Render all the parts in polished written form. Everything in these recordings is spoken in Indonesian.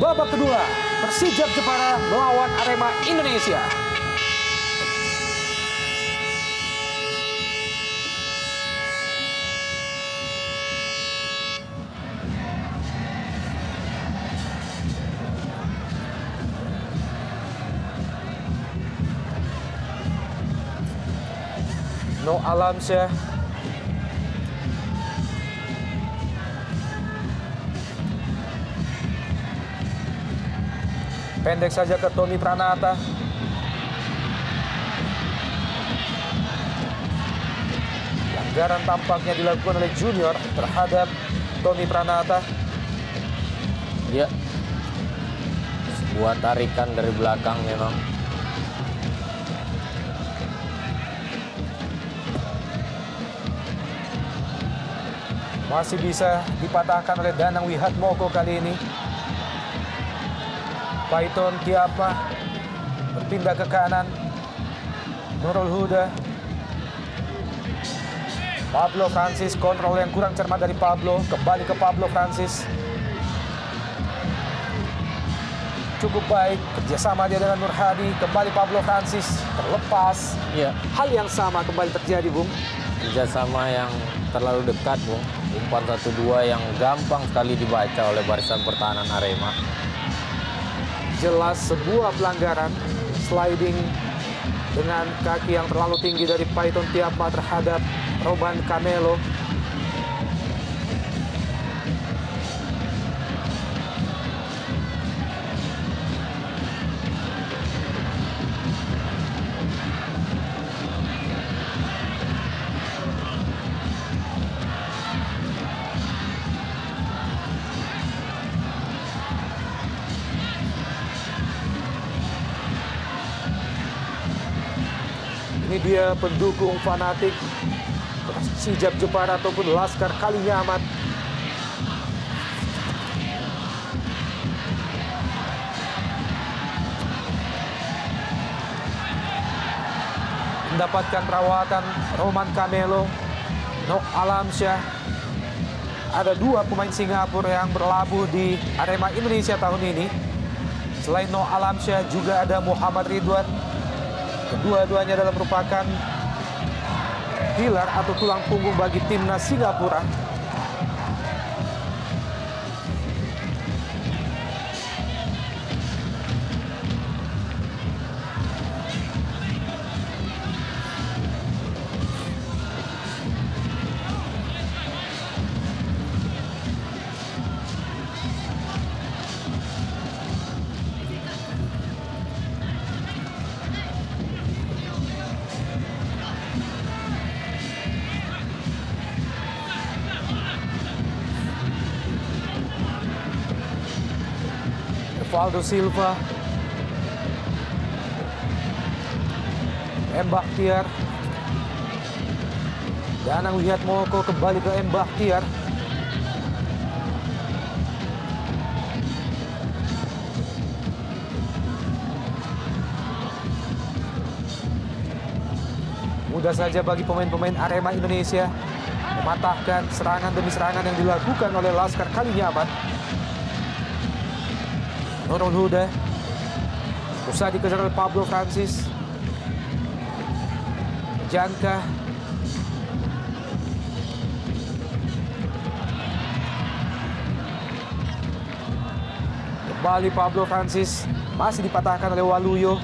babak kedua Persijap Jepara melawan Arema Indonesia. No Alamsyah. Pendek saja ke Tommy Pranata. Pelanggaran tampaknya dilakukan oleh Junior terhadap Tommy Pranata. Ya, sebuah tarikan dari belakang memang. Masih bisa dipatahkan oleh Danang Wihatmoko kali ini. Paiton Tiapa berpindah ke kanan. Nurul Huda. Pablo Francis, kontrol yang kurang cermat dari Pablo. Kembali ke Pablo Francis. Cukup baik kerjasama dia dengan Nur Hadi. Kembali Pablo Francis terlepas. Ya, Hal yang sama kembali terjadi, Bung. kerjasama yang terlalu dekat, Bung. Umpan 1-2 yang gampang sekali dibaca oleh barisan pertahanan Arema. Jelas sebuah pelanggaran, sliding dengan kaki yang terlalu tinggi dari Paiton Tiapa terhadap Roman Camelo. Ini dia pendukung fanatik Persijap Jepara ataupun Laskar Kalinyamat. Mendapatkan perawatan Roman Camelo, Nok Alamsyah. Ada dua pemain Singapura yang berlabuh di Arema Indonesia tahun ini. Selain Nok Alamsyah juga ada Muhammad Ridwan. Kedua-duanya adalah merupakan pilar atau tulang punggung bagi timnas Singapura. Valdo Silva, M. Bakhtiar, Danang Wihatmoko kembali ke M. Bakhtiar. Mudah saja bagi pemain-pemain Arema Indonesia mematahkan serangan demi serangan yang dilakukan oleh Laskar Kalinyamat. Nurul Huda usah dikejar oleh Pablo Francis. Janka kembali Pablo Francis, masih dipatahkan oleh Waluyo.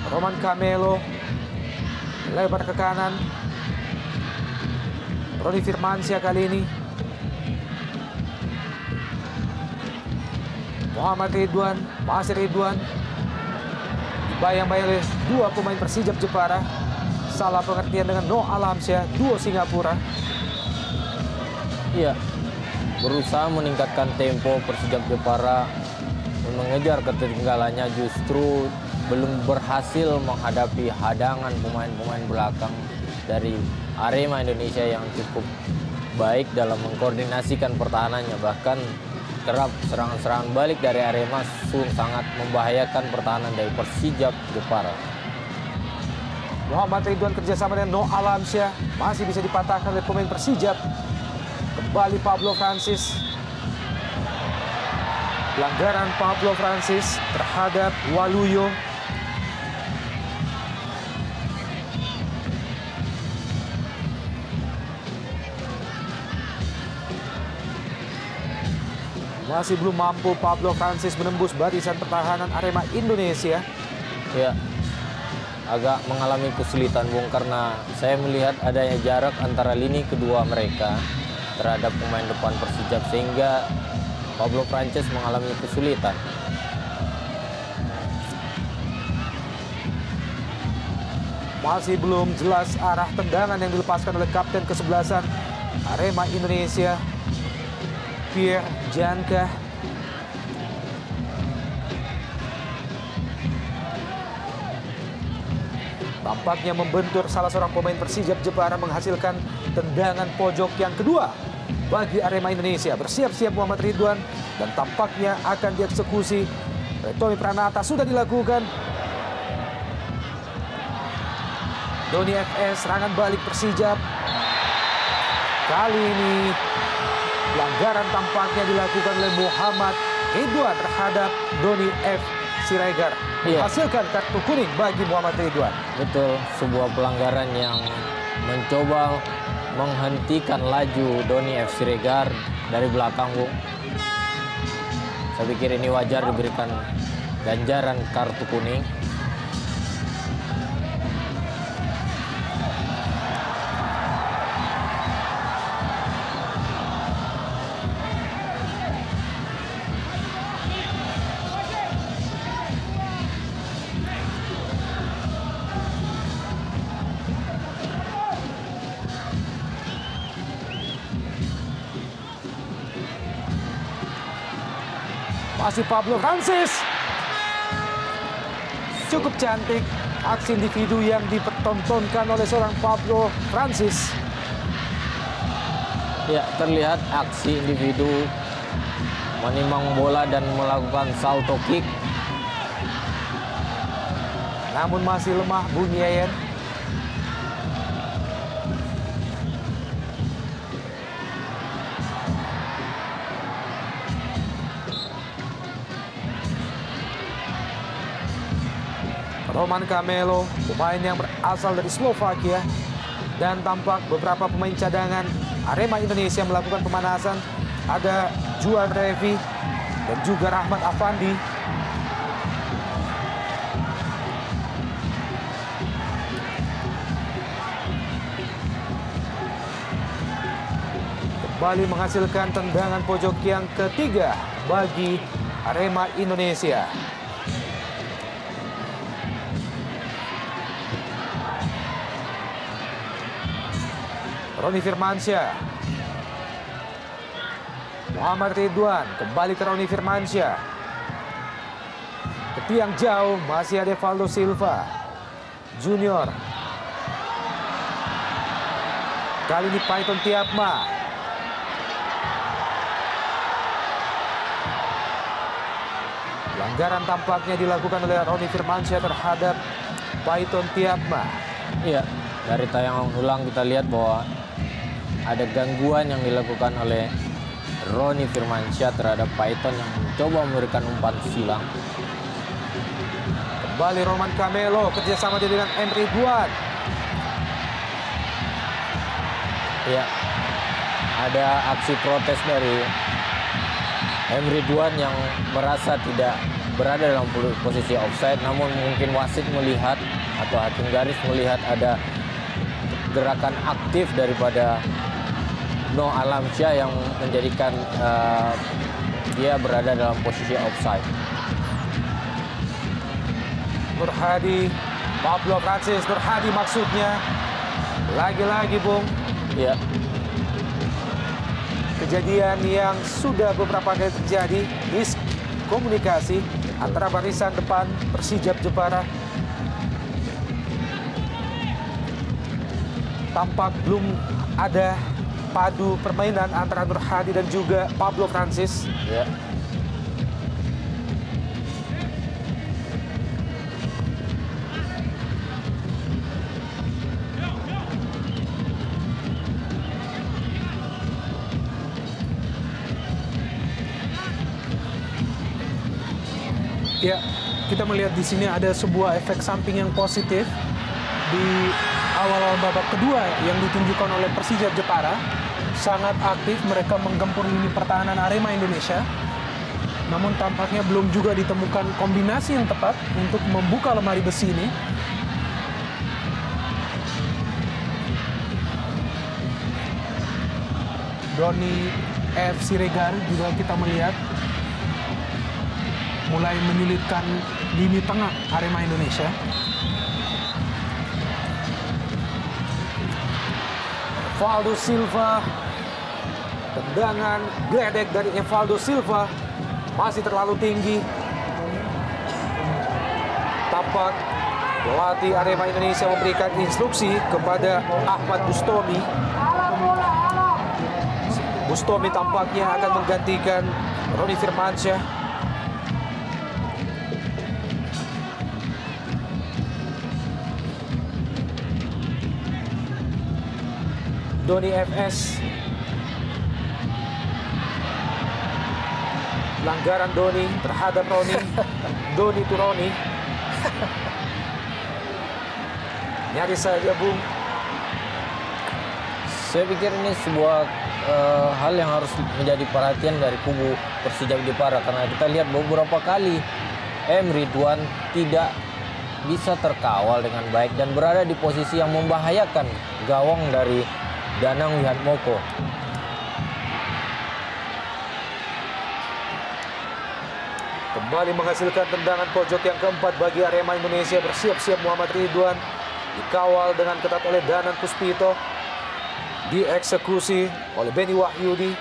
Roman Camelo lebar ke kanan. Roni Firmansyah kali ini. Muhammad Ridwan, masih Ridwan. Bayang-bayang oleh dua pemain Persijap Jepara. Salah pengertian dengan No Alamsyah, duo Singapura. Iya, berusaha meningkatkan tempo Persijap Jepara mengejar ketertinggalannya, justru belum berhasil menghadapi hadangan pemain-pemain belakang dari Arema Indonesia yang cukup baik dalam mengkoordinasikan pertahanannya. Bahkan kerap serangan-serangan balik dari Arema sangat membahayakan pertahanan dari Persijap Jepara. Muhammad Ridwan kerjasama dengan No Alamsyah masih bisa dipatahkan oleh pemain Persijap. kembali Pablo Francis. Pelanggaran Pablo Francis terhadap Waluyo. Masih belum mampu Pablo Francis menembus barisan pertahanan Arema Indonesia. Ya, agak mengalami kesulitan, Bung, karena saya melihat adanya jarak antara lini kedua mereka terhadap pemain depan Persijap, sehingga Pablo Francis mengalami kesulitan. Masih belum jelas arah tendangan yang dilepaskan oleh kapten kesebelasan Arema Indonesia, Pierre Janka. Tampaknya membentur salah seorang pemain Persijap Jepara, menghasilkan tendangan pojok yang kedua bagi Arema Indonesia. Bersiap-siap Muhammad Ridwan dan tampaknya akan dieksekusi oleh Tommy Pranata. Sudah dilakukan. Doni FS, serangan balik Persijap. Kali ini pelanggaran tampaknya dilakukan oleh Muhammad Ridwan terhadap Doni F. Siregar. Menghasilkan kartu kuning bagi Muhammad Ridwan. Betul, sebuah pelanggaran yang mencoba menghentikan laju Doni F. Siregar dari belakang, Bung. Saya pikir ini wajar diberikan ganjaran kartu kuning. Masih Pablo Francis. Cukup cantik aksi individu yang dipertontonkan oleh seorang Pablo Francis. Ya, terlihat aksi individu menimang bola dan melakukan salto kick. Namun masih lemah Bung Yeyen. Roman Camelo, pemain yang berasal dari Slovakia, dan tampak beberapa pemain cadangan Arema Indonesia melakukan pemanasan. Ada Juan Revi dan juga Rahmat Afandi. Kembali menghasilkan tendangan pojok yang ketiga bagi Arema Indonesia. Roni Firmansyah. Muhammad Ridwan kembali ke Roni Firmansyah. Ke tiang jauh masih ada Valdo Silva Junior. Kali ini Python Tiapma. Pelanggaran tampaknya dilakukan oleh Roni Firmansyah terhadap Python Tiapma. Iya, dari tayangan ulang kita lihat bahwa ada gangguan yang dilakukan oleh Roni Firmansyah terhadap Python yang mencoba memberikan umpan silang. Kembali Roman Camelo, kerjasama dia dengan M. Ridwan. Ya, ada aksi protes dari M. Ridwan yang merasa tidak berada dalam posisi offside, namun mungkin wasit melihat atau hakim garis melihat ada gerakan aktif daripada Noh Alamsyah yang menjadikan dia berada dalam posisi offside. Nur Hadi, Pablo Francis, Nur Hadi maksudnya. Lagi-lagi Bung. Ya. Kejadian yang sudah beberapa kali terjadi, miskomunikasi antara barisan depan Persijap Jepara. Tampak belum ada padu permainan antara Nur Hadi dan juga Pablo Francis. Ya. Ya, kita melihat di sini ada sebuah efek samping yang positif di awal-awal babak kedua yang ditunjukkan oleh Persija Jepara. Sangat aktif mereka menggempur lini pertahanan Arema Indonesia. Namun tampaknya belum juga ditemukan kombinasi yang tepat untuk membuka lemari besi ini. Doni F. Siregar juga kita melihat mulai menyulitkan lini tengah Arema Indonesia. Evaldo Silva, tendangan gledek dari Evaldo Silva masih terlalu tinggi. Tampak pelatih Arema Indonesia memberikan instruksi kepada Ahmad Bustomi. Bustomi tampaknya akan menggantikan Roni Firmansyah. Doni FS. Pelanggaran Doni terhadap Roni. Doni to Roni. Nyaris saja, Bung. Saya pikir ini sebuah hal yang harus menjadi perhatian dari kubu Persija Jepara, karena kita lihat beberapa kali Ridwan tidak bisa terkawal dengan baik dan berada di posisi yang membahayakan gawang dari Danang Wihatmoko. Kembali menghasilkan tendangan pojok yang keempat bagi Arema Indonesia. Bersiap-siap Muhammad Ridwan. Dikawal dengan ketat oleh Danang Puspito. Dieksekusi oleh Beni Wahyudi.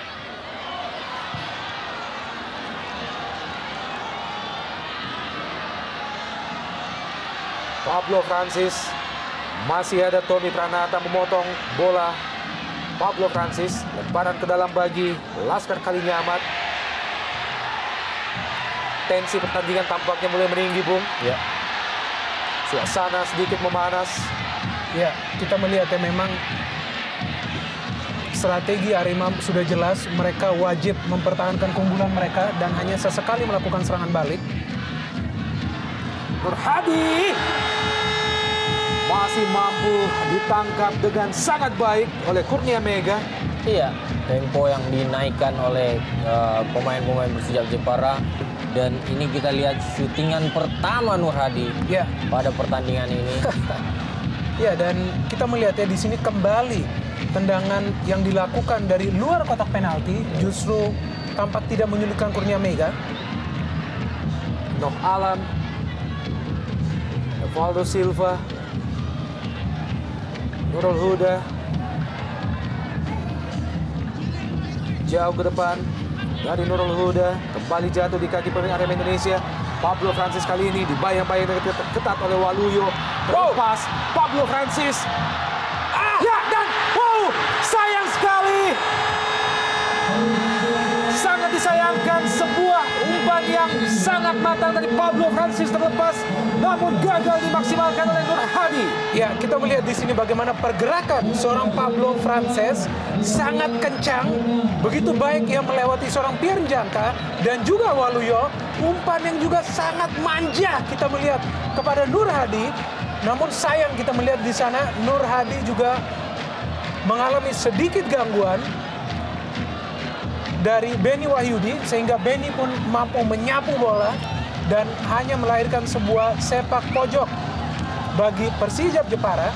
Pablo Francis. Masih ada Tommy Pranata memotong bola. Pablo Francis lemparan ke dalam bagi Laskar Kalinyamat. Tensi pertandingan tampaknya mulai meninggi, Bung. Ya. Suasana sedikit memanas. Ya, kita melihat ya memang strategi Arema sudah jelas. Mereka wajib mempertahankan keunggulan mereka dan hanya sesekali melakukan serangan balik. Nur Hadi masih mampu ditangkap dengan sangat baik oleh Kurnia Mega. Iya, tempo yang dinaikkan oleh pemain-pemain Persija Jepara. Dan ini kita lihat syutingan pertama Nur Hadi Ya. pada pertandingan ini. Ya, dan kita melihat ya di sini kembali tendangan yang dilakukan dari luar kotak penalti justru tampak tidak menyulitkan Kurnia Mega. Noh Alam, Evaldo Silva, Nurul Huda, jauh ke depan dari Nurul Huda, kembali jatuh di kaki pemain Arema Indonesia. Pablo Francis kali ini dibayang-bayang dari ketat oleh Waluyo. Terlepas Pablo Francis. Ya, dan sayang sekali. Sangat disayangkan, sebuah umpan yang sangat matang dari Pablo Francis terlepas, namun gagal dimaksimalkan oleh Nur Hadi. Ya, kita melihat di sini bagaimana pergerakan seorang Pablo Francis sangat kencang, begitu baik ia melewati seorang Pierre Njangka dan juga Waluyo. Umpan yang juga sangat manja kita melihat kepada Nur Hadi. Namun sayang kita melihat di sana Nur Hadi juga mengalami sedikit gangguan dari Beni Wahyudi sehingga Beni pun mampu menyapu bola dan hanya melahirkan sebuah sepak pojok bagi Persija Jepara.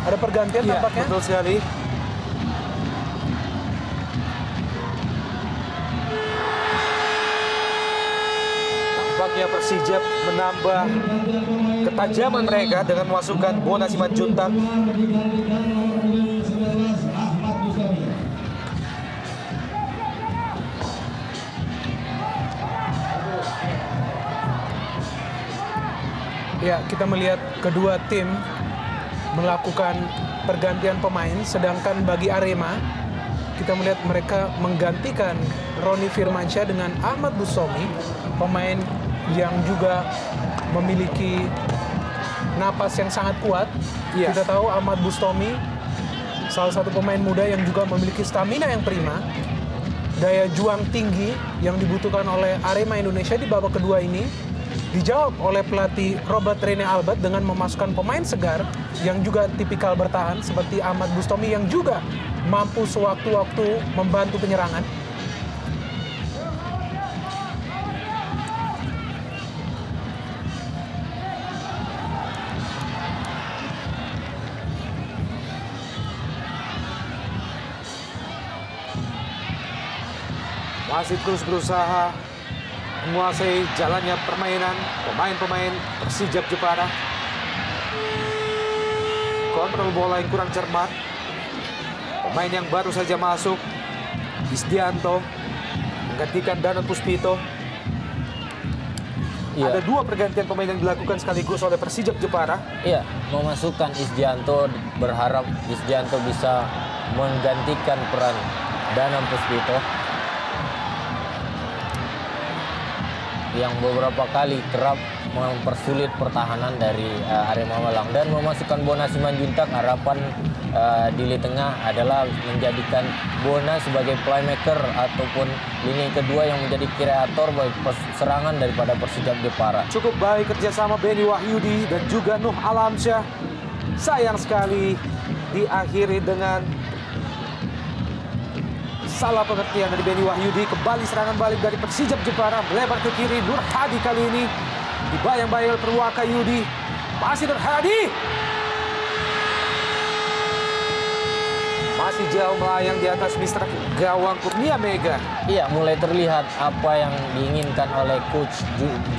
Ada pergantian Ya, tampaknya. betul sekali. Tampaknya Persija menambah ketajaman mereka dengan memasukkan Bona Simanjuntak. Ya, kita melihat kedua tim melakukan pergantian pemain, sedangkan bagi Arema kita melihat mereka menggantikan Roni Firmansyah dengan Ahmad Bustomi, pemain yang juga memiliki napas yang sangat kuat. Iya. Kita tahu Ahmad Bustomi salah satu pemain muda yang juga memiliki stamina yang prima. daya juang tinggi yang dibutuhkan oleh Arema Indonesia di babak kedua ini dijawab oleh pelatih Robert Rene Albert dengan memasukkan pemain segar yang juga tipikal bertahan seperti Ahmad Bustomi yang juga mampu sewaktu-waktu membantu penyerangan. Masih terus berusaha menguasai jalannya permainan pemain-pemain Persijap Jepara. Kontrol bola yang kurang cermat. Pemain yang baru saja masuk, Isdianto, menggantikan Danang Puspito. Iya. Ada 2 pergantian pemain yang dilakukan sekaligus oleh Persijap Jepara. Iya, memasukkan Isdianto, berharap Isdianto bisa menggantikan peran Danang Puspito yang beberapa kali kerap mempersulit pertahanan dari Arema Malang, dan memasukkan Bona Simanjuntak. Harapan di lini tengah adalah menjadikan Bona sebagai playmaker ataupun lini kedua yang menjadi kreator bagi serangan daripada Persijap Jepara. Cukup baik kerjasama Benny Wahyudi dan juga Nuh Alamsyah. Sayang sekali diakhiri dengan salah pengertian dari Benny Wahyudi. Kembali serangan balik dari Persijap Jepara, melebar ke kiri. Nur Hadi kali ini dibayang-bayang Perwaka Yudi. Masih Nur Hadi, masih jauh melayang di atas mister gawang Kurnia Mega. Iya, mulai terlihat apa yang diinginkan oleh Coach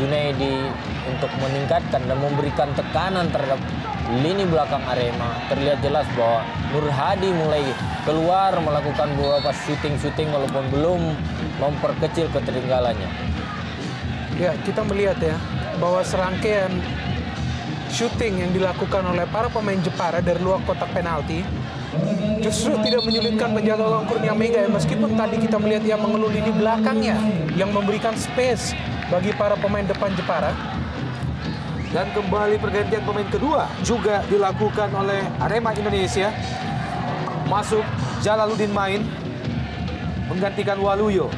Junaidi untuk meningkatkan dan memberikan tekanan terhadap lini belakang Arema. Terlihat jelas bahwa Nur Hadi mulai keluar melakukan beberapa syuting walaupun belum memperkecil ketertinggalannya. Ya, kita melihat ya bahwa serangkaian syuting yang dilakukan oleh para pemain Jepara dari luar kotak penalti justru tidak menyulitkan penjaga gawang Kurnia Mega ya, meskipun tadi kita melihat ia mengelur lini belakangnya yang memberikan space bagi para pemain depan Jepara. Dan kembali pergantian pemain kedua juga dilakukan oleh Arema Indonesia. Masuk Jalaluddin main, menggantikan Waluyo.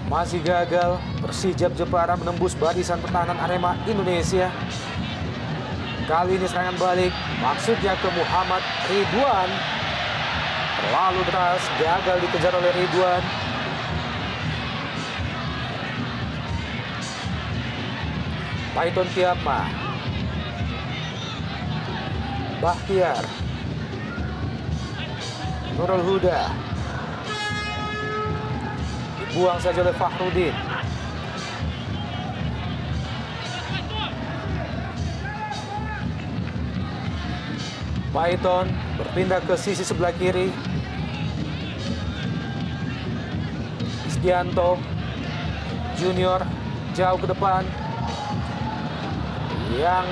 Masih gagal, Persijap Jepara menembus barisan pertahanan Arema Indonesia. Kali ini serangan balik, maksudnya ke Muhammad Ridwan. Terlalu deras, gagal dikejar oleh Ridwan. Paiton Tiapa, Bahtiar, Nurul Huda. Buang saja oleh Fakhrudin. Paiton berpindah ke sisi sebelah kiri. Isdianto Junior jauh ke depan. Yang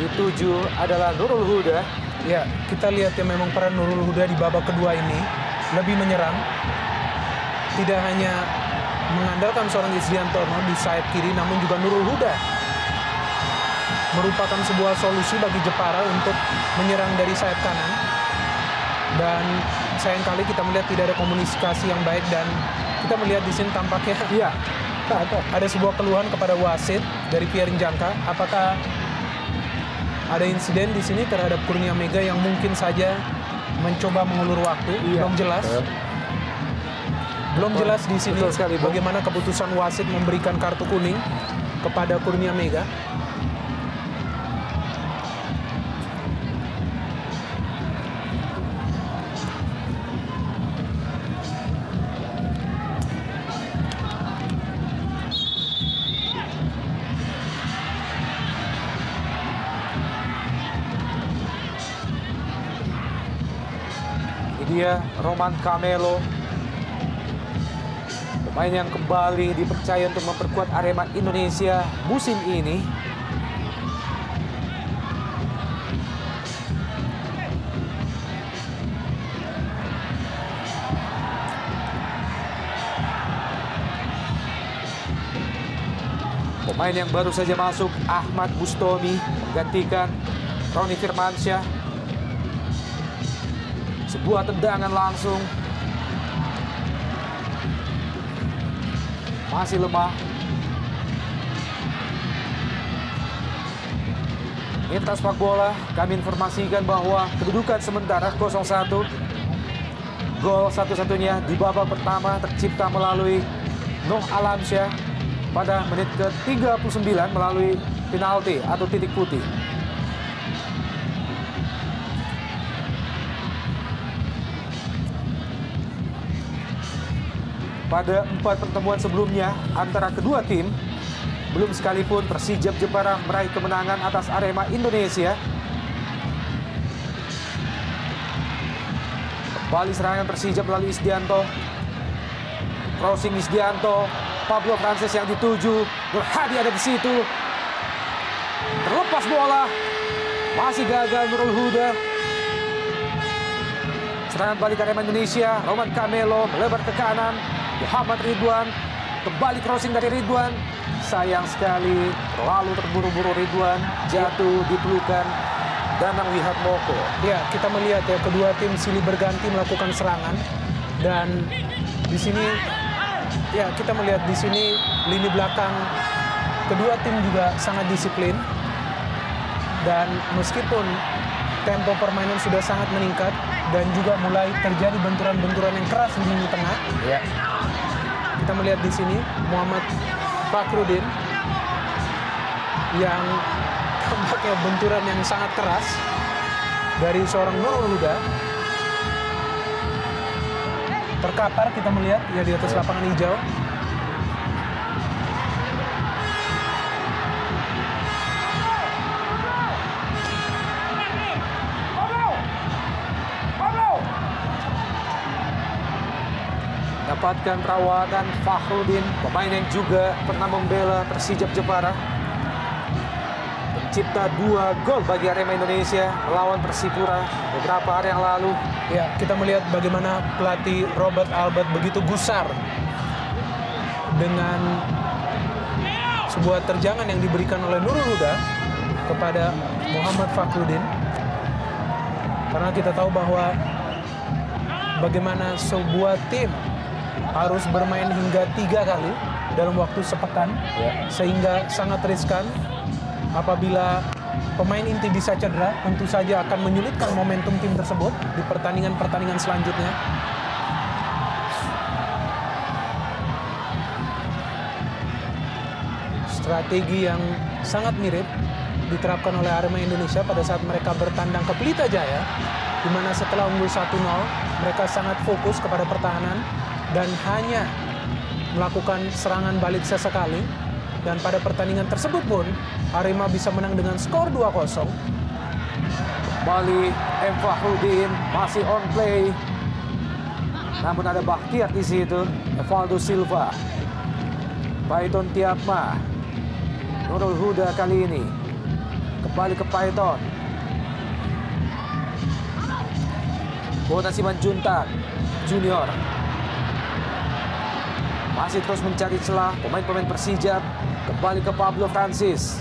dituju adalah Nurul Huda. Ya, kita lihat ya memang peran Nurul Huda di babak kedua ini lebih menyerang. Tidak hanya mengandalkan seorang Isdianto di sayap kiri, namun juga Nurul Huda merupakan sebuah solusi bagi Jepara untuk menyerang dari sayap kanan. Dan sayangkali kita melihat tidak ada komunikasi yang baik, dan kita melihat di sini tampaknya ada sebuah keluhan kepada wasit dari Pierre Njangka. Apakah ada insiden di sini terhadap Kurnia Mega yang mungkin saja mencoba mengulur waktu? Belum jelas. Belum jelas di sini bagaimana keputusan wasit memberikan kartu kuning kepada Kurnia Mega. Ini dia Roman Camelo, Pemain yang kembali dipercaya untuk memperkuat Arema Indonesia musim ini. Pemain yang baru saja masuk, Ahmad Bustomi, menggantikan Roni Firmansyah. Sebuah tendangan langsung. Masih lemah. Lintas sepak bola, kami informasikan bahwa kedudukan sementara 0-1. Gol satu-satunya di babak pertama tercipta melalui Noh Alamsyah pada menit ke-39 melalui penalti atau titik putih. Pada 4 pertemuan sebelumnya antara kedua tim, belum sekalipun Persijap Jepara meraih kemenangan atas Arema Indonesia. Kembali serangan Persijap melalui Isdianto. Crossing Isdianto, Pablo Frances yang dituju, Nur Hadi ada di situ. Terlepas bola, masih gagal Nurul Huda. Serangan balik Arema Indonesia, Roman Camelo melebar ke kanan. Muhammad Ridwan, kembali crossing dari Ridwan. Sayang sekali, terlalu terburu-buru Ridwan, jatuh di pelukan Danang Wihatmoko. Ya, kita melihat ya kedua tim silih berganti melakukan serangan, dan di sini ya kita melihat di sini lini belakang kedua tim juga sangat disiplin, dan meskipun tempo permainan sudah sangat meningkat dan juga mulai terjadi benturan-benturan yang keras di lini tengah. Ya. Kita melihat di sini Muhammad Fakhrudin yang tampaknya benturan yang sangat keras dari seorang Nurul Huda. Terkapar kita melihat ya di atas lapangan hijau. Dapatkan perawatan Fakhrudin, pemain yang juga pernah membela Persijap Jepara. Pencipta 2 gol bagi Arema Indonesia melawan Persipura beberapa hari yang lalu. Ya, kita melihat bagaimana pelatih Robert Albert begitu gusar dengan sebuah terjangan yang diberikan oleh Nurul Huda kepada Muhammad Fakhrudin. Karena kita tahu bahwa bagaimana sebuah tim harus bermain hingga 3 kali dalam waktu sepekan, sehingga sangat riskan. Apabila pemain inti bisa cedera, tentu saja akan menyulitkan momentum tim tersebut di pertandingan-pertandingan selanjutnya. Strategi yang sangat mirip diterapkan oleh Arema Indonesia pada saat mereka bertandang ke Pelita Jaya, di mana setelah unggul 1-0, mereka sangat fokus kepada pertahanan dan hanya melakukan serangan balik sesekali. Dan pada pertandingan tersebut pun Arema bisa menang dengan skor 2-0. Kembali M. Fakhrudin masih on play. Namun ada Bakhtiar di situ. Evaldo Silva, Paiton Tiapma, Nurul Huda kali ini. Kembali ke Paiton. Bona Simanjuntak Junior masih terus mencari celah pemain-pemain Persijap. Kembali ke Pablo Francis.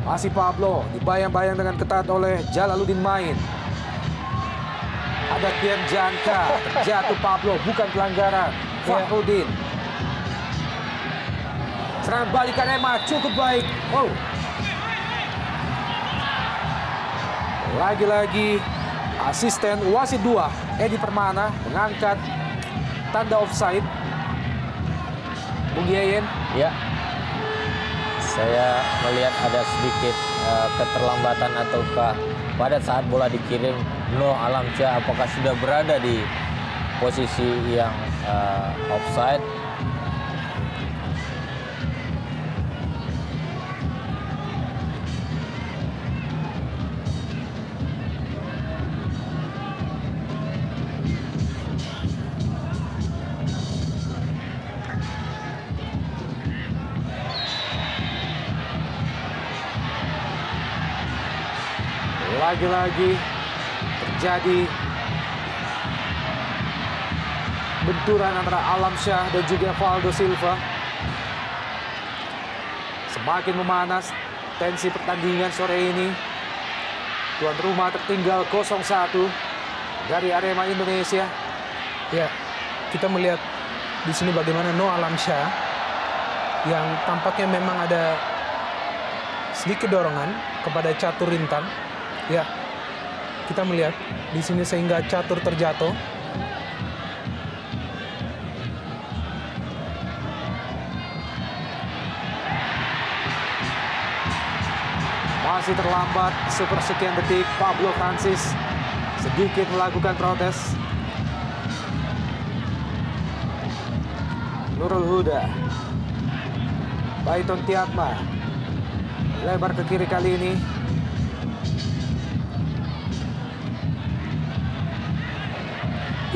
Masih Pablo, dibayang-bayang dengan ketat oleh Jalaluddin Main. Ada Kian Janka, jatuh Pablo, bukan pelanggaran. Fakhrudin. Serangan balik Arema cukup baik. Wow. Lagi-lagi asisten wasit 2, Edi Permana, mengangkat tanda offside. Bung Yeyen. Ya, saya melihat ada sedikit keterlambatan ataukah pada saat bola dikirim Noh Alamsyah apakah sudah berada di posisi yang offside. Lagi-lagi terjadi benturan antara Alamsyah dan juga Evaldo Silva. Semakin memanas tensi pertandingan sore ini. Tuan rumah tertinggal 0-1 dari Arema Indonesia. Ya, kita melihat di sini bagaimana Noah Alamsyah yang tampaknya memang ada sedikit dorongan kepada Catur Rintang. Ya, kita melihat di sini sehingga Catur terjatuh. Masih terlambat sepersekian detik, Pablo Francis sedikit melakukan protes. Nurul Huda, Paiton Tiatma, lebar ke kiri kali ini.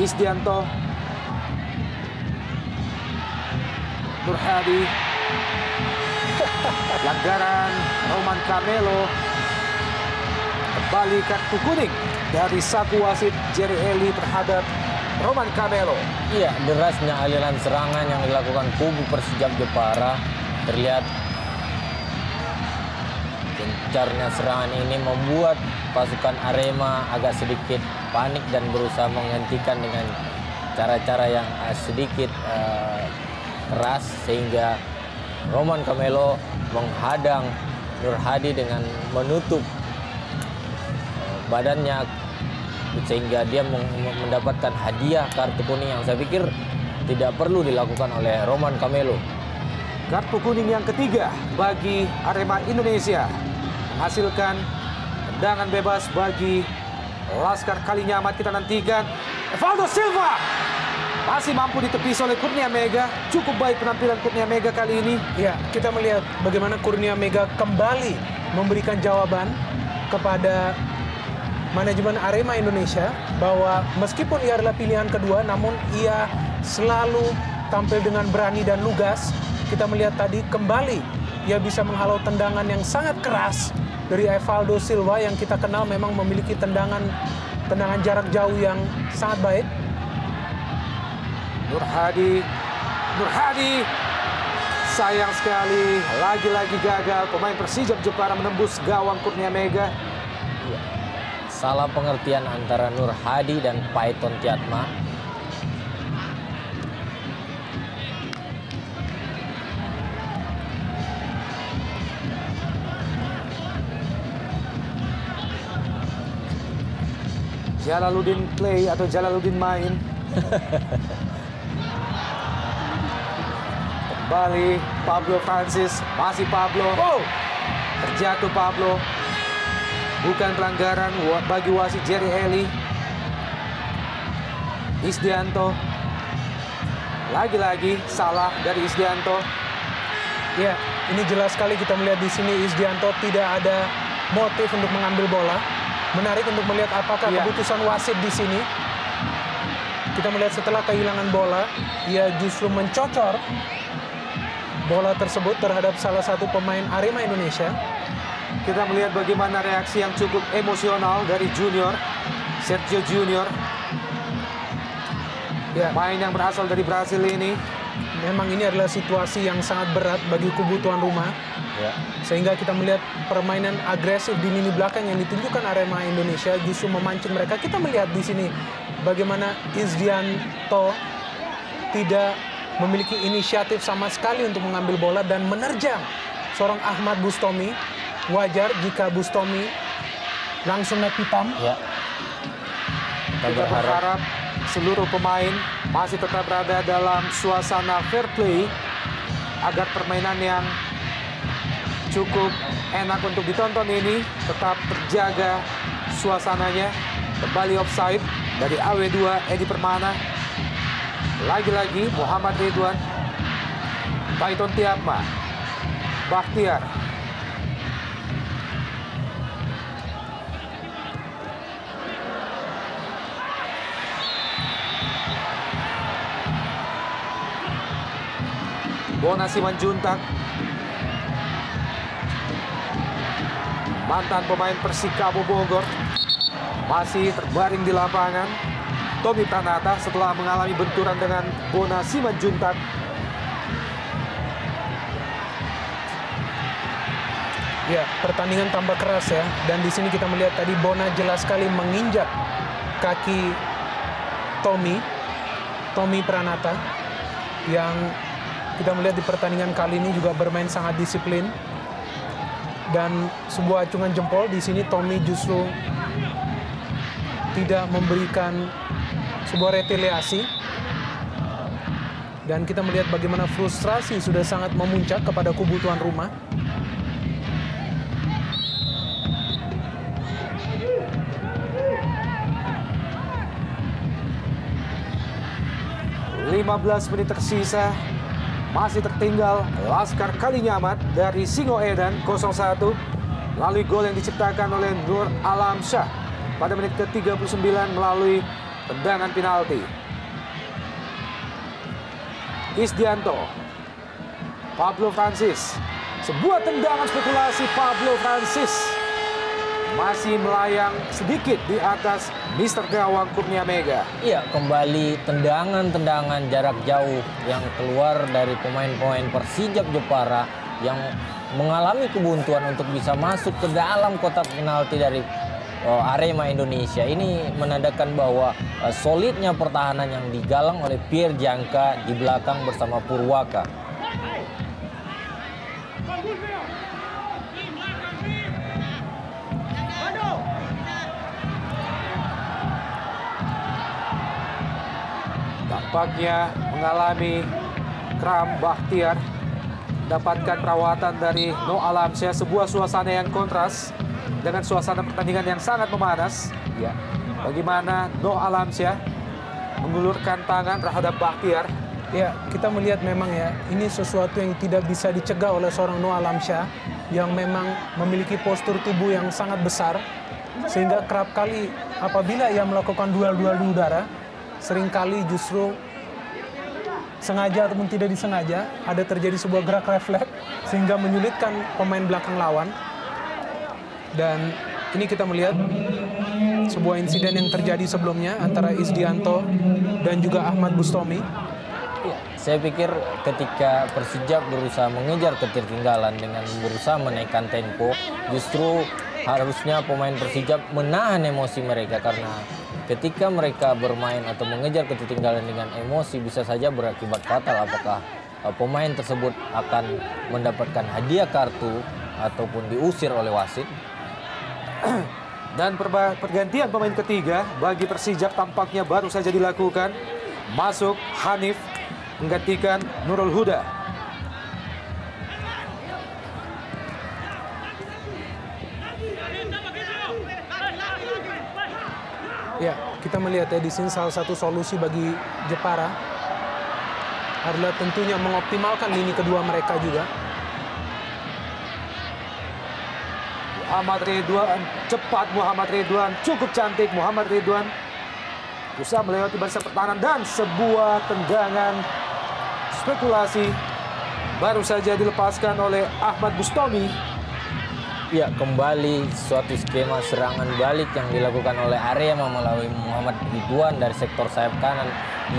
Isdianto, Nur Hadi, pelanggaran Roman Carmelo, kembali kartu kuning dari saku wasit Jerry Eli terhadap Roman Carmelo. Iya, derasnya aliran serangan yang dilakukan kubu Persijap Jepara terlihat. Gencarnya serangan ini membuat pasukan Arema agak sedikit panik dan berusaha menghentikan dengan cara-cara yang sedikit keras, sehingga Roman Carmelo menghadang Nur Hadi dengan menutup badannya, sehingga dia mendapatkan hadiah kartu kuning yang saya pikir tidak perlu dilakukan oleh Roman Carmelo. Kartu kuning yang ketiga bagi Arema Indonesia menghasilkan tendangan bebas bagi Laskar Kalinyamat. Kita nantikan Evaldo Silva masih mampu ditepis oleh Kurnia Mega. Cukup baik penampilan Kurnia Mega kali ini. Ya, kita melihat bagaimana Kurnia Mega kembali memberikan jawaban kepada manajemen Arema Indonesia bahwa meskipun ia adalah pilihan kedua, namun ia selalu tampil dengan berani dan lugas. Kita melihat tadi kembali ia bisa menghalau tendangan yang sangat keras dari Evaldo Silva yang kita kenal memang memiliki tendangan jarak jauh yang sangat baik. Nur Hadi, sayang sekali lagi-lagi gagal pemain Persijap Jepara menembus gawang Kurnia Mega. Salah pengertian antara Nur Hadi dan Paiton Tiatma. Jalaluddin play atau Jalaluddin main. Kembali Pablo Francis, masih Pablo. Terjatuh Pablo. Bukan pelanggaran bagi wasit Jerry Eli. Isdianto. Lagi-lagi salah dari Isdianto. Ya, ini jelas sekali kita melihat di sini Isdianto tidak ada motif untuk mengambil bola. Menarik untuk melihat apakah keputusan wasit di sini. Kita melihat setelah kehilangan bola, ia justru mencocor bola tersebut terhadap salah satu pemain Arema Indonesia. Kita melihat bagaimana reaksi yang cukup emosional dari Junior, Sergio Junior. Ya. Main yang berasal dari Brasil ini. Memang ini adalah situasi yang sangat berat bagi kubu tuan rumah. Ya. Sehingga kita melihat permainan agresif di lini belakang yang ditunjukkan Arema Indonesia justru memancing mereka. Kita melihat di sini bagaimana Isdianto tidak memiliki inisiatif sama sekali untuk mengambil bola dan menerjang seorang Ahmad Bustomi. Wajar jika Bustomi langsung naik hitam. Ya. Kita berharap seluruh pemain masih tetap berada dalam suasana fair play agar permainan yang cukup enak untuk ditonton ini tetap terjaga suasananya. Kembali offside dari AW2 Edi Permana. Lagi-lagi Muhammad Ridwan, Paiton Tiatma, Bakhtiar. Bona Simanjuntak. mantan pemain Persikabo Bogor, masih terbaring di lapangan. Tommy Pranata setelah mengalami benturan dengan Bona Simanjuntak. Ya, pertandingan tambah keras ya. Dan di sini kita melihat tadi Bona jelas sekali menginjak kaki Tommy Pranata, yang kita melihat di pertandingan kali ini juga bermain sangat disiplin. Dan sebuah acungan jempol di sini Tommy justru tidak memberikan sebuah retaliasi. Dan kita melihat bagaimana frustrasi sudah sangat memuncak kepada kubu tuan rumah. .15 menit tersisa, masih tertinggal Laskar Kalinyamat dari Singoedan 0-1. Melalui gol yang diciptakan oleh Nur Alamsyah pada menit ke-39 melalui tendangan penalti. Isdianto, Pablo Francis, sebuah tendangan spekulasi Pablo Francis masih melayang sedikit di atas Mister Gawang Kurnia Mega. Iya, kembali tendangan-tendangan jarak jauh yang keluar dari pemain-pemain Persijap Jepara yang mengalami kebuntuan untuk bisa masuk ke dalam kotak penalti dari Arema Indonesia. Ini menandakan bahwa solidnya pertahanan yang digalang oleh Pierre Jangka di belakang bersama Purwaka. Tampaknya mengalami kram Bahtiar, mendapatkan perawatan dari No Alamsyah. Sebuah suasana yang kontras dengan suasana pertandingan yang sangat memanas. Ya, bagaimana No Alamsyah mengulurkan tangan terhadap Bahtiar. Ya, kita melihat memang ya, ini sesuatu yang tidak bisa dicegah oleh seorang No Alamsyah yang memang memiliki postur tubuh yang sangat besar, sehingga kerap kali apabila ia melakukan duel-duel di udara, seringkali justru sengaja ataupun tidak disengaja ada terjadi sebuah gerak refleks sehingga menyulitkan pemain belakang lawan. Dan ini kita melihat sebuah insiden yang terjadi sebelumnya antara Isdianto dan juga Ahmad Bustomi. Ya, saya pikir ketika Persijap berusaha mengejar ketertinggalan dengan berusaha menaikkan tempo, justru harusnya pemain Persijap menahan emosi mereka, karena ketika mereka bermain atau mengejar ketertinggalan dengan emosi bisa saja berakibat fatal. Apakah pemain tersebut akan mendapatkan hadiah kartu ataupun diusir oleh wasit. Dan pergantian pemain ketiga bagi Persijap tampaknya baru saja dilakukan. Masuk Hanif menggantikan Nurul Huda. Ya, kita melihat ya di sini salah satu solusi bagi Jepara adalah tentunya mengoptimalkan lini kedua mereka juga. Muhammad Ridwan, cepat Muhammad Ridwan, cukup cantik Muhammad Ridwan. Berusaha melewati barisan pertahanan dan sebuah tendangan spekulasi baru saja dilepaskan oleh Ahmad Bustomi. Ya, kembali suatu skema serangan balik yang dilakukan oleh Arema melalui Muhammad Ridwan dari sektor sayap kanan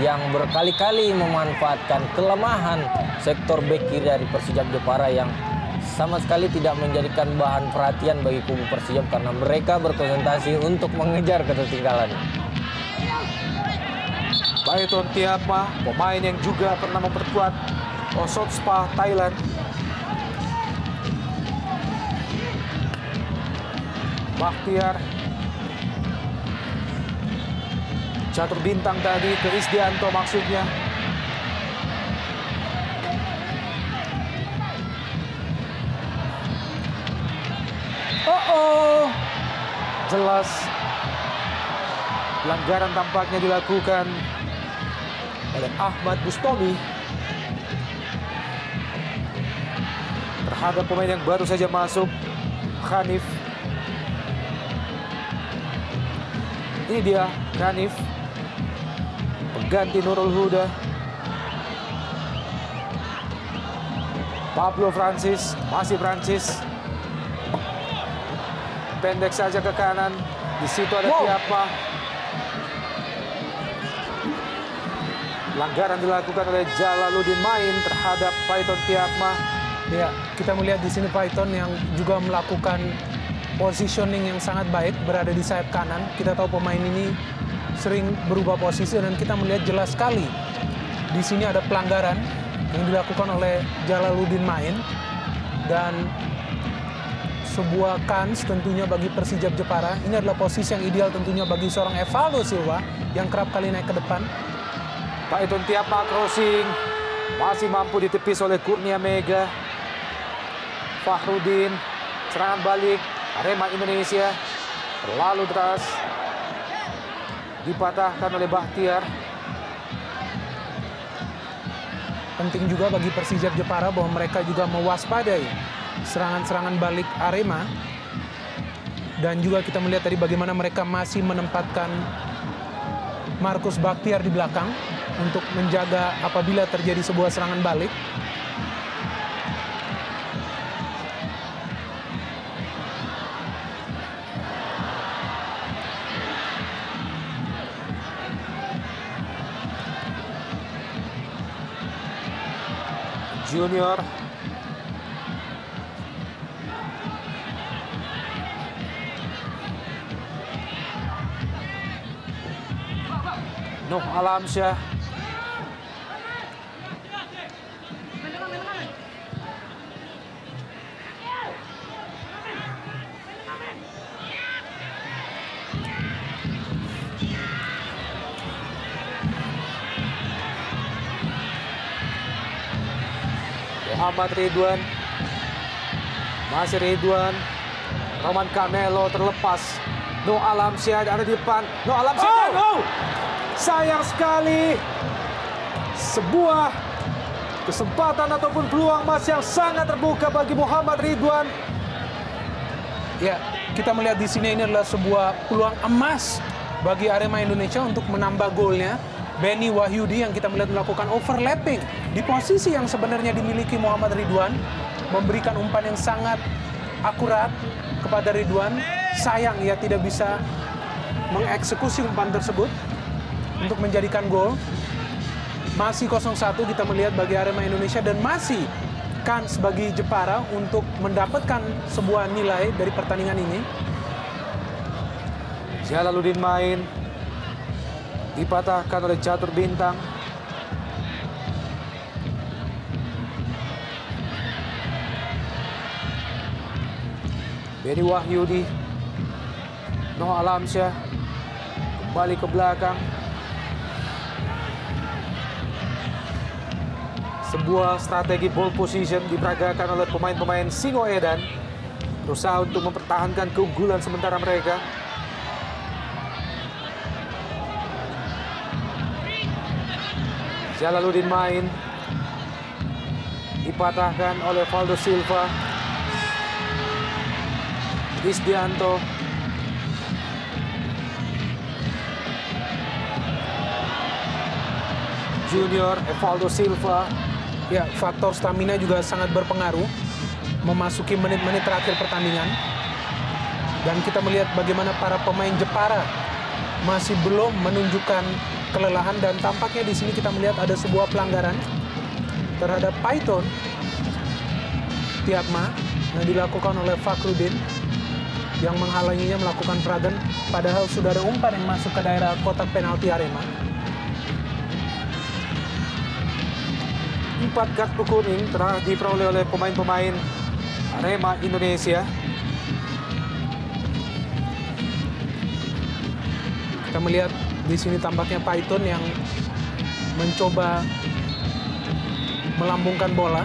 yang berkali-kali memanfaatkan kelemahan sektor bek kiri dari Persijap Jepara yang sama sekali tidak menjadikan bahan perhatian bagi kubu Persijap karena mereka berkonsentrasi untuk mengejar ketertinggalan. Baiton Tiapa, pemain yang juga pernah memperkuat Osotspah Thailand. Bahtiar, catur bintang tadi ke Isdianto maksudnya. Jelas pelanggaran tampaknya dilakukan oleh Ahmad Bustomi terhadap pemain yang baru saja masuk, Hanif. Ini dia Hanif, pengganti Nurul Huda. Pablo Francis, masih Francis. pendek saja ke kanan. Di situ ada Tiapma. Pelanggaran dilakukan oleh Jalaluddin Main terhadap Paiton Tiapma. Ya, kita melihat di sini Paiton yang juga melakukan positioning yang sangat baik, berada di sayap kanan. Kita tahu pemain ini sering berubah posisi dan kita melihat jelas sekali di sini ada pelanggaran yang dilakukan oleh Jalaluddin Main dan sebuah kans tentunya bagi Persijap Jepara. Ini adalah posisi yang ideal tentunya bagi seorang Evaldo Silva yang kerap kali naik ke depan. Paiton Tiapma crossing masih mampu ditepis oleh Kurnia Mega. Fahrudin, serangan balik Arema Indonesia terlalu deras, dipatahkan oleh Bahtiar. Penting juga bagi Persijap Jepara bahwa mereka juga mewaspadai serangan-serangan balik Arema. Dan juga kita melihat tadi bagaimana mereka masih menempatkan Markus Bahtiar di belakang untuk menjaga apabila terjadi sebuah serangan balik. Junior Nuh Alamsyah. Muhammad Ridwan, masih Ridwan, Roman Camelo terlepas. Nuh Alamsyah ada di depan. Nuh Alamsyah, sayang sekali. Sebuah kesempatan ataupun peluang emas yang sangat terbuka bagi Muhammad Ridwan. Ya, kita melihat di sini ini adalah sebuah peluang emas bagi Arema Indonesia untuk menambah golnya. Benny Wahyudi yang kita melihat melakukan overlapping di posisi yang sebenarnya dimiliki Muhammad Ridwan, memberikan umpan yang sangat akurat kepada Ridwan. Sayang ia tidak bisa mengeksekusi umpan tersebut untuk menjadikan gol. Masih 0-1 kita melihat bagi Arema Indonesia dan masih kans bagi Jepara untuk mendapatkan sebuah nilai dari pertandingan ini. Jalaluddin Main dipatahkan oleh Catur Bintang. Benny Wahyudi, Nuh Alamsyah kembali ke belakang. Sebuah strategi ball position diperagakan oleh pemain-pemain Singoedan, berusaha untuk mempertahankan keunggulan sementara mereka. Jalaluddin Main dipatahkan oleh Valdo Silva. Isdianto, Junior, Evaldo Silva. Ya, faktor stamina juga sangat berpengaruh memasuki menit-menit terakhir pertandingan. Dan kita melihat bagaimana para pemain Jepara masih belum menunjukkan kelelahan dan tampaknya di sini kita melihat ada sebuah pelanggaran terhadap Paiton Tiapma yang dilakukan oleh Fahrudin yang menghalanginya melakukan peragan, padahal sudah ada umpan yang masuk ke daerah kotak penalti Arema. 4 kartu kuning telah diperoleh oleh pemain-pemain Arema Indonesia. Kita melihat di sini tampaknya Paiton yang mencoba melambungkan bola.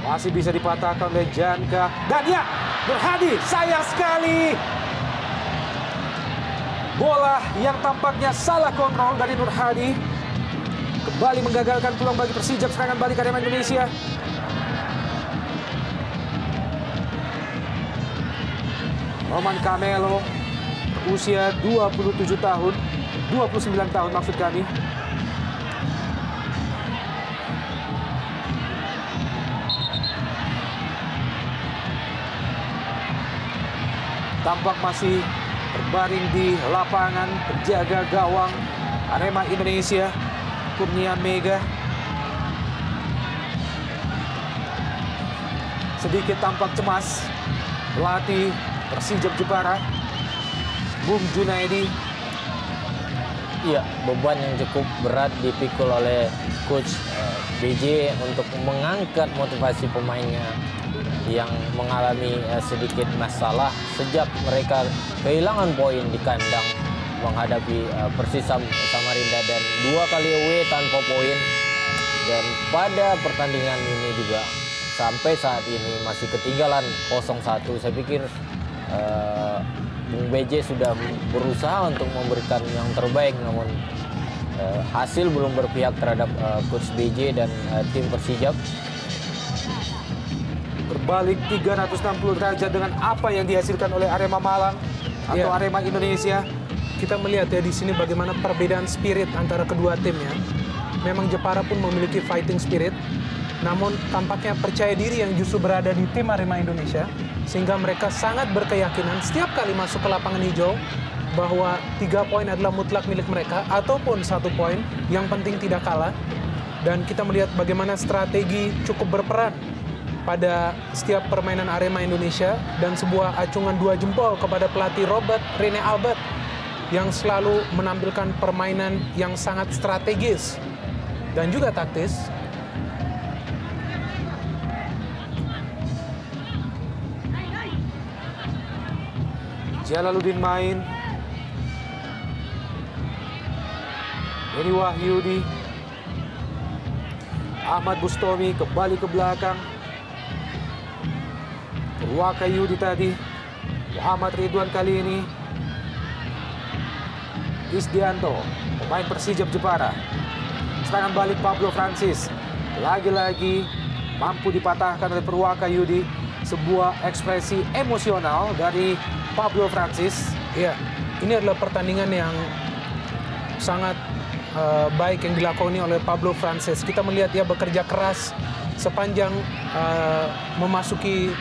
Masih bisa dipatahkan oleh Janka. Dan ya, Nur Hadi, sayang sekali. Bola yang tampaknya salah kontrol dari Nur Hadi kembali menggagalkan peluang bagi Persijap. Serangan balik Arema Indonesia. Roman Camelo, usia 27 tahun, 29 tahun maksud kami. tampak masih berbaring di lapangan penjaga gawang Arema Indonesia, Kurnia Mega. Sedikit tampak cemas pelatih Persijap Jepara, Bung Junaidi. Iya, beban yang cukup berat dipikul oleh coach BJ untuk mengangkat motivasi pemainnya yang mengalami sedikit masalah sejak mereka kehilangan poin di kandang menghadapi Persisam Samarinda dan 2 kali away tanpa poin. Dan pada pertandingan ini juga sampai saat ini masih ketinggalan 0-1. Saya pikir Bung BJ sudah berusaha untuk memberikan yang terbaik, namun hasil belum berpihak terhadap coach BJ dan tim Persijap. Berbalik 360 derajat dengan apa yang dihasilkan oleh Arema Malang atau Arema Indonesia. Kita melihat ya di sini bagaimana perbedaan spirit antara kedua tim ya. Memang Jepara pun memiliki fighting spirit, namun tampaknya percaya diri yang justru berada di tim Arema Indonesia, sehingga mereka sangat berkeyakinan setiap kali masuk ke lapangan hijau bahwa 3 poin adalah mutlak milik mereka ataupun 1 poin, yang penting tidak kalah. Dan kita melihat bagaimana strategi cukup berperan pada setiap permainan Arema Indonesia dan sebuah acungan 2 jempol kepada pelatih Robert Rene Albert yang selalu menampilkan permainan yang sangat strategis dan juga taktis. Jalaluddin main. Edi Wahyudi. Ahmad Bustomi kembali ke belakang. Purwaka Yudi tadi. Muhammad Ridwan kali ini. Isdianto, pemain Persijap Jepara. Serangan balik Pablo Francis. Lagi-lagi mampu dipatahkan oleh Purwaka Yudi. Sebuah ekspresi emosional dari Pablo Francis. Ya, ini adalah pertandingan yang sangat baik yang dilakoni oleh Pablo Francis. Kita melihat dia bekerja keras sepanjang memasuki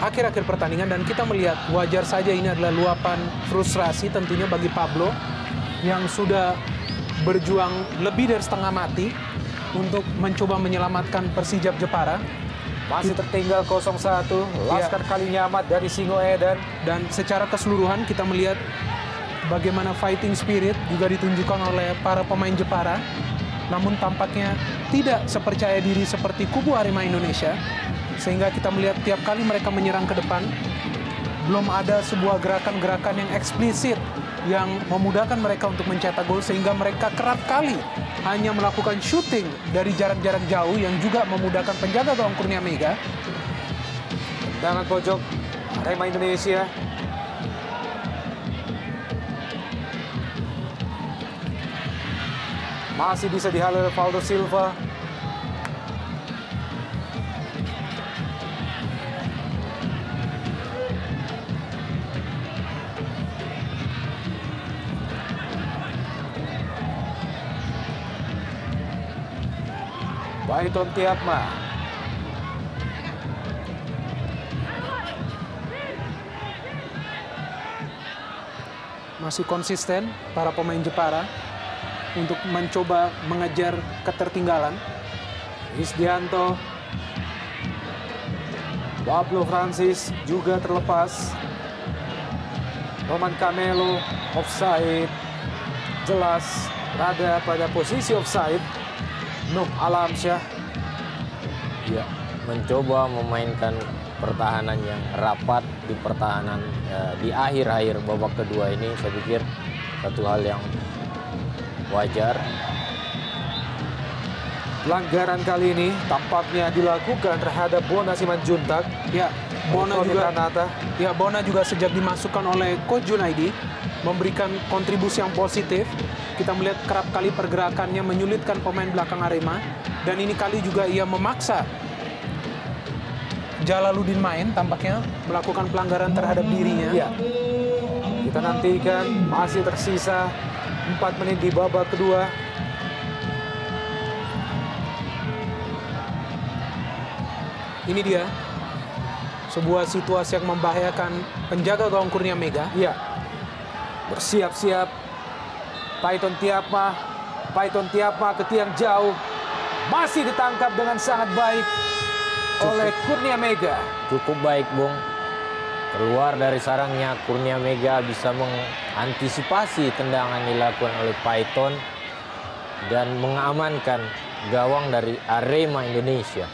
akhir-akhir pertandingan, dan kita melihat wajar saja ini adalah luapan frustrasi tentunya bagi Pablo yang sudah berjuang lebih dari setengah mati untuk mencoba menyelamatkan Persijap Jepara. Masih tertinggal 0-1, Laskar Kalinyamat dari Singoedan. Dan secara keseluruhan kita melihat bagaimana fighting spirit juga ditunjukkan oleh para pemain Jepara. Namun tampaknya tidak sepercaya diri seperti kubu Arema Indonesia. Sehingga kita melihat tiap kali mereka menyerang ke depan, belum ada sebuah gerakan-gerakan yang eksplisit yang memudahkan mereka untuk mencetak gol, sehingga mereka kerap kali hanya melakukan shooting dari jarak-jarak jauh yang juga memudahkan penjaga gawang Kurnia Mega. Tendangan pojok Arema Indonesia. Masih bisa dihalau oleh Valdo Silva. Baiton Tiatma. Masih konsisten para pemain Jepara untuk mencoba mengejar ketertinggalan. Isdianto. Pablo Francis juga terlepas. Roman Camelo offside. Jelas berada pada posisi offside. Nuh Alamsyah. Ya, mencoba memainkan pertahanan yang rapat di pertahanan di akhir-akhir babak kedua ini, saya pikir satu hal yang wajar. Pelanggaran kali ini tampaknya dilakukan terhadap Bona Simanjuntak. Ya, Bona juga sejak dimasukkan oleh Coach Junaidi memberikan kontribusi yang positif. Kita melihat kerap kali pergerakannya menyulitkan pemain belakang Arema, dan ini kali juga ia memaksa Jalaluddin main, tampaknya melakukan pelanggaran terhadap dirinya. Ya. Kita nantikan, masih tersisa 4 menit di babak kedua. Ini dia Sebuah situasi yang membahayakan penjaga gawang Kurnia Mega. Iya. Bersiap-siap. Paiton Tiapma ke tiang jauh. Masih ditangkap dengan sangat baik oleh Kurnia Mega. Cukup baik, Bung. Keluar dari sarangnya, Kurnia Mega bisa mengantisipasi tendangan dilakukan oleh Paiton dan mengamankan gawang dari Arema Indonesia.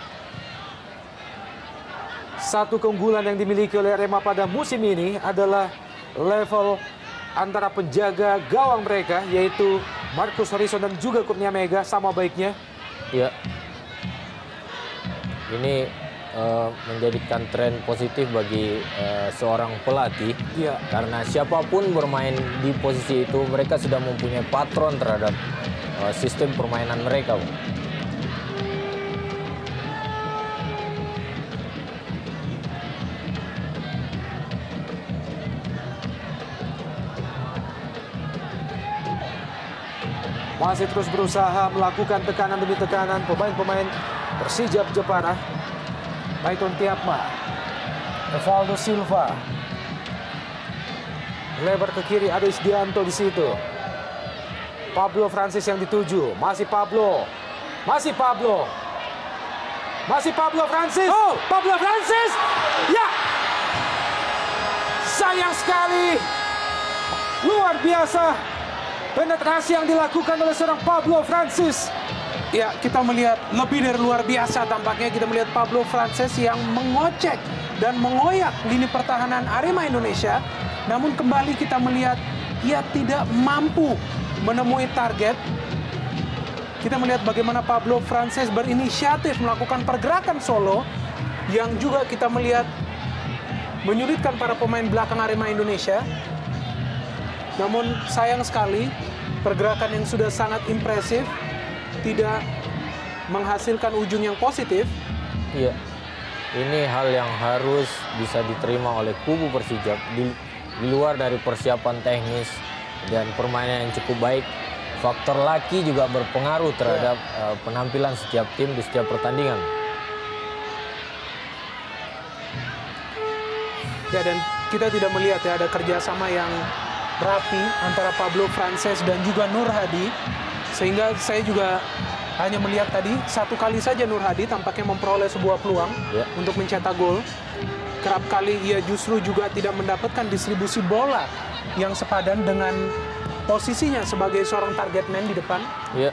Satu keunggulan yang dimiliki oleh Arema pada musim ini adalah level antara penjaga gawang mereka, yaitu Marcus Horizon dan juga Kurnia Mega sama baiknya. Ya, ini menjadikan tren positif bagi seorang pelatih. Ya. Karena siapapun bermain di posisi itu, mereka sudah mempunyai patron terhadap sistem permainan mereka, Bung. Masih terus berusaha melakukan tekanan demi tekanan pemain-pemain Persijap Jepara. Paiton Tiapma, Evaldo Silva, lebar ke kiri, ada Isdianto di situ. Pablo Francis yang dituju, masih Pablo Francis. Oh, Pablo Francis, ya, sayang sekali, luar biasa. Penetrasi yang dilakukan oleh seorang Pablo Francis. Ya, kita melihat lebih dari luar biasa tampaknya. Kita melihat Pablo Francis yang mengocek dan mengoyak lini pertahanan Arema Indonesia. Namun kembali kita melihat ia tidak mampu menemui target. Kita melihat bagaimana Pablo Francis berinisiatif melakukan pergerakan solo yang juga kita melihat menyulitkan para pemain belakang Arema Indonesia. Namun sayang sekali, pergerakan yang sudah sangat impresif tidak menghasilkan ujung yang positif. Iya, ini hal yang harus bisa diterima oleh kubu Persijap. Di luar dari persiapan teknis dan permainan yang cukup baik, faktor laki juga berpengaruh terhadap penampilan setiap tim di setiap pertandingan. Ya, dan kita tidak melihat ya ada kerjasama yang rapi antara Pablo Francis dan juga Nur Hadi, sehingga saya juga hanya melihat tadi satu kali saja Nur Hadi tampaknya memperoleh sebuah peluang untuk mencetak gol. Kerap kali ia justru juga tidak mendapatkan distribusi bola yang sepadan dengan posisinya sebagai seorang target man di depan. Ya.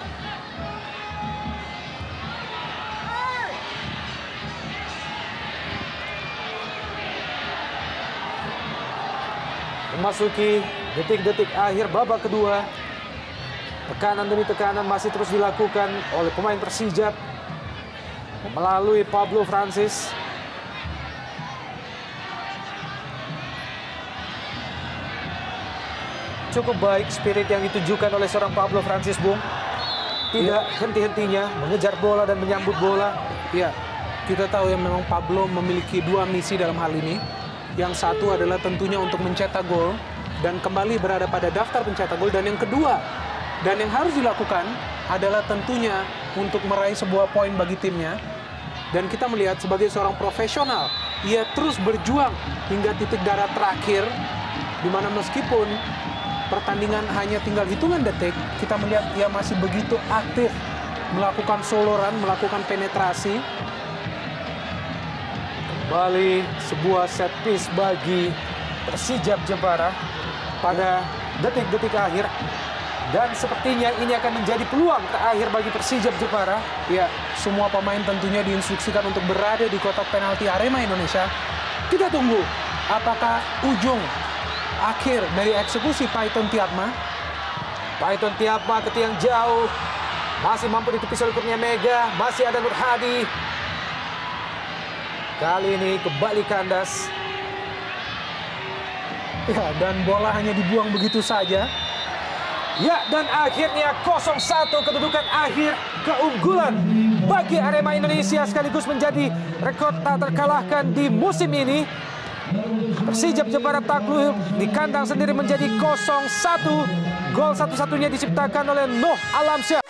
Memasuki detik-detik akhir babak kedua, tekanan demi tekanan masih terus dilakukan oleh pemain Persijap melalui Pablo Francis. Cukup baik spirit yang ditunjukkan oleh seorang Pablo Francis, Bung. Tidak henti-hentinya mengejar bola dan menyambut bola. Ya, kita tahu yang memang Pablo memiliki dua misi dalam hal ini. Yang satu adalah tentunya untuk mencetak gol dan kembali berada pada daftar pencetak gol. Dan yang kedua, dan yang harus dilakukan adalah tentunya untuk meraih sebuah poin bagi timnya. Dan kita melihat sebagai seorang profesional, ia terus berjuang hingga titik darah terakhir, di mana meskipun pertandingan hanya tinggal hitungan detik, kita melihat ia masih begitu aktif melakukan solo run, melakukan penetrasi. Kembali sebuah set piece bagi Persijap Jepara pada detik-detik akhir. Dan sepertinya ini akan menjadi peluang terakhir bagi Persijap Jepara. Ya, semua pemain tentunya diinstruksikan untuk berada di kotak penalti Arema Indonesia. Kita tunggu apakah ujung akhir dari eksekusi Paiton Tiapma. Paiton Tiapma ke tiang jauh. Masih mampu ditepis oleh Kurnia Mega. Masih ada Nur Hadi. Kali ini kembali kandas. Ya, dan bola hanya dibuang begitu saja. Ya, dan akhirnya 0-1 kedudukan akhir, keunggulan bagi Arema Indonesia sekaligus menjadi rekor tak terkalahkan di musim ini. Persijap Jepara takluk di kandang sendiri menjadi 0-1. Gol satu-satunya diciptakan oleh Noh Alamsyah.